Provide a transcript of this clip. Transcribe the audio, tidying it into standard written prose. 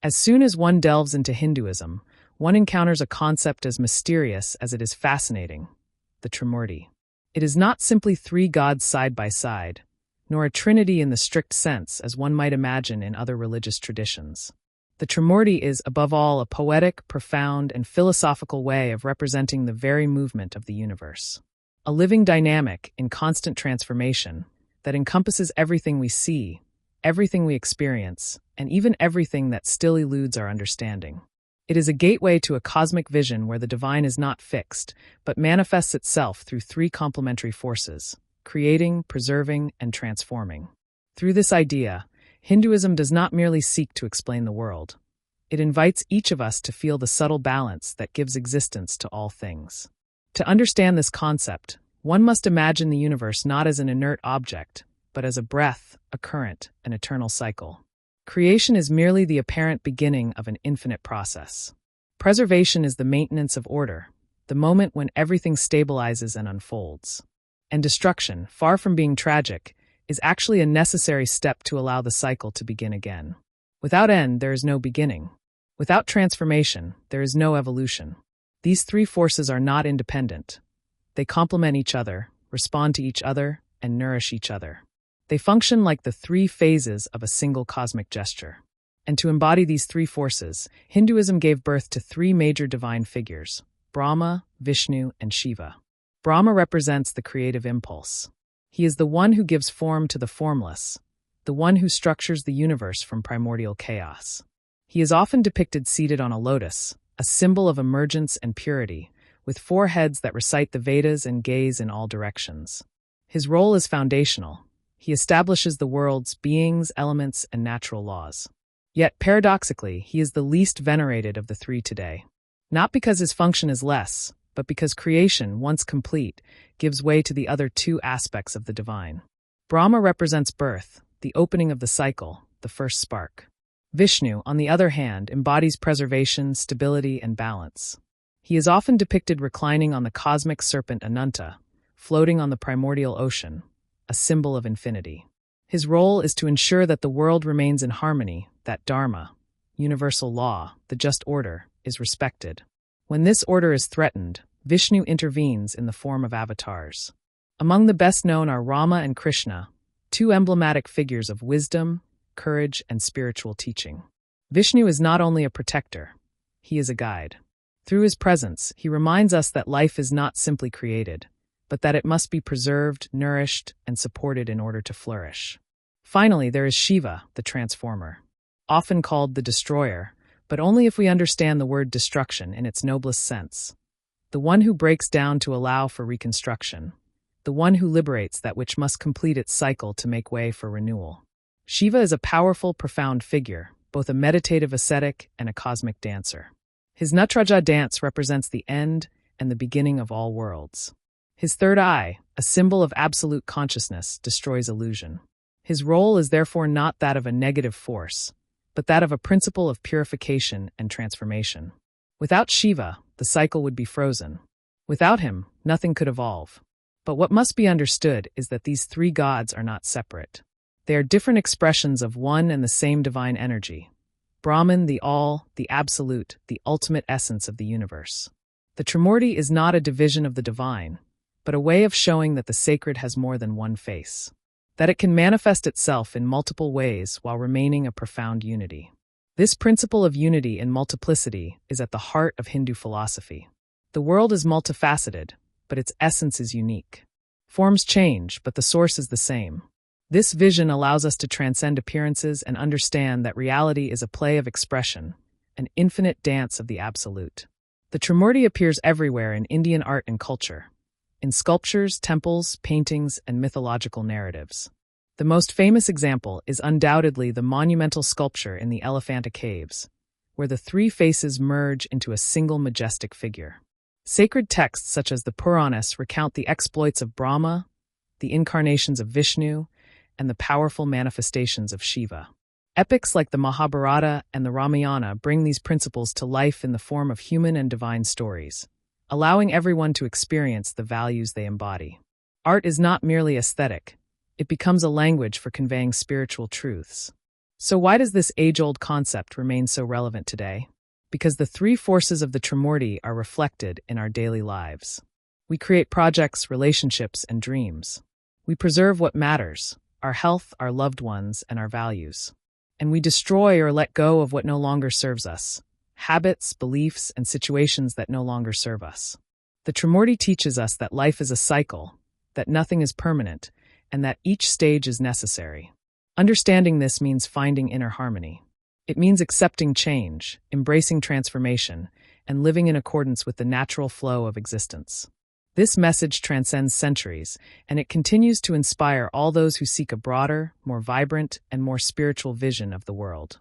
As soon as one delves into Hinduism, one encounters a concept as mysterious as it is fascinating: the Trimurti. It is not simply three gods side by side, nor a trinity in the strict sense as one might imagine in other religious traditions. The Trimurti is, above all, a poetic, profound, and philosophical way of representing the very movement of the universe. A living dynamic in constant transformation that encompasses everything we see, everything we experience, and even everything that still eludes our understanding. It is a gateway to a cosmic vision where the divine is not fixed, but manifests itself through three complementary forces: creating, preserving, and transforming. Through this idea, Hinduism does not merely seek to explain the world. It invites each of us to feel the subtle balance that gives existence to all things. To understand this concept, one must imagine the universe not as an inert object, but as a breath, a current, an eternal cycle. Creation is merely the apparent beginning of an infinite process. Preservation is the maintenance of order, the moment when everything stabilizes and unfolds. And destruction, far from being tragic, is actually a necessary step to allow the cycle to begin again. Without end, there is no beginning. Without transformation, there is no evolution. These three forces are not independent. They complement each other, respond to each other, and nourish each other. They function like the three phases of a single cosmic gesture. And to embody these three forces, Hinduism gave birth to three major divine figures: Brahma, Vishnu, and Shiva. Brahma represents the creative impulse. He is the one who gives form to the formless, the one who structures the universe from primordial chaos. He is often depicted seated on a lotus, a symbol of emergence and purity, with four heads that recite the Vedas and gaze in all directions. His role is foundational. He establishes the world's beings, elements, and natural laws. Yet, paradoxically, he is the least venerated of the three today. Not because his function is less, but because creation, once complete, gives way to the other two aspects of the divine. Brahma represents birth, the opening of the cycle, the first spark. Vishnu, on the other hand, embodies preservation, stability, and balance. He is often depicted reclining on the cosmic serpent Ananta, floating on the primordial ocean, a symbol of infinity. His role is to ensure that the world remains in harmony, that dharma, universal law, the just order, is respected. When this order is threatened, Vishnu intervenes in the form of avatars. Among the best known are Rama and Krishna, two emblematic figures of wisdom, courage, and spiritual teaching. Vishnu is not only a protector, he is a guide. Through his presence, he reminds us that life is not simply created, but that it must be preserved, nourished, and supported in order to flourish. Finally, there is Shiva, the transformer. Often called the destroyer, but only if we understand the word destruction in its noblest sense. The one who breaks down to allow for reconstruction. The one who liberates that which must complete its cycle to make way for renewal. Shiva is a powerful, profound figure, both a meditative ascetic and a cosmic dancer. His Natraja dance represents the end and the beginning of all worlds. His third eye, a symbol of absolute consciousness, destroys illusion. His role is therefore not that of a negative force, but that of a principle of purification and transformation. Without Shiva, the cycle would be frozen. Without him, nothing could evolve. But what must be understood is that these three gods are not separate. They are different expressions of one and the same divine energy. Brahman, the all, the absolute, the ultimate essence of the universe. The Trimurti is not a division of the divine, but a way of showing that the sacred has more than one face. That it can manifest itself in multiple ways while remaining a profound unity. This principle of unity in multiplicity is at the heart of Hindu philosophy. The world is multifaceted, but its essence is unique. Forms change, but the source is the same. This vision allows us to transcend appearances and understand that reality is a play of expression, an infinite dance of the absolute. The Trimurti appears everywhere in Indian art and culture, in sculptures, temples, paintings, and mythological narratives. The most famous example is undoubtedly the monumental sculpture in the Elephanta Caves, where the three faces merge into a single majestic figure. Sacred texts such as the Puranas recount the exploits of Brahma, the incarnations of Vishnu, and the powerful manifestations of Shiva. Epics like the Mahabharata and the Ramayana bring these principles to life in the form of human and divine stories, allowing everyone to experience the values they embody. Art is not merely aesthetic. It becomes a language for conveying spiritual truths. So why does this age-old concept remain so relevant today? Because the three forces of the Trimurti are reflected in our daily lives. We create projects, relationships, and dreams. We preserve what matters, our health, our loved ones, and our values. And we destroy or let go of what no longer serves us, habits, beliefs, and situations that no longer serve us. The Trimurti teaches us that life is a cycle, that nothing is permanent, and that each stage is necessary. Understanding this means finding inner harmony. It means accepting change, embracing transformation, and living in accordance with the natural flow of existence. This message transcends centuries, and it continues to inspire all those who seek a broader, more vibrant, and more spiritual vision of the world.